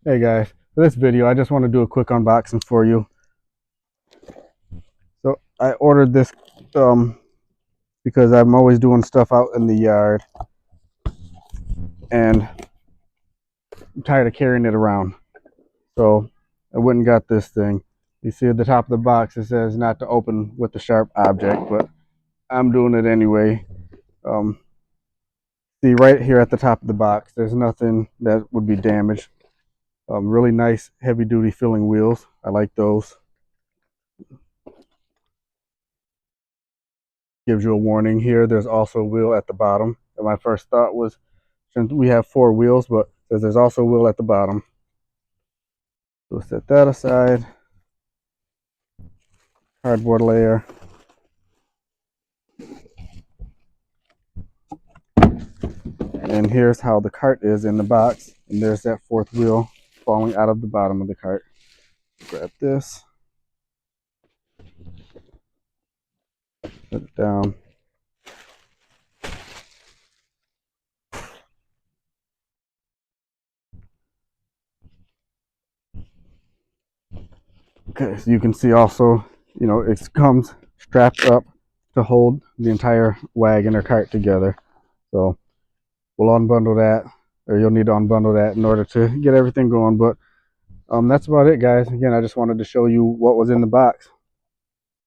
Hey guys, for this video I just want to do a quick unboxing for you. So I ordered this because I'm always doing stuff out in the yard and I'm tired of carrying it around. So I went and got this thing. You see at the top of the box it says not to open with a sharp object, but I'm doing it anyway. See right here at the top of the box there's nothing that would be damaged. Really nice heavy duty filling wheels. I like those. Gives you a warning here. There's also a wheel at the bottom. And my first thought was, since we have 4 wheels, but there's also a wheel at the bottom. So set that aside. Cardboard layer. And here's how the cart is in the box. And there's that 4th wheel falling out of the bottom of the cart. Grab this. Put it down. Okay, so you can see also, it comes strapped up to hold the entire wagon or cart together. So we'll unbundle that, or you'll need to unbundle that in order to get everything going. But that's about it, guys. Again, I just wanted to show you what was in the box.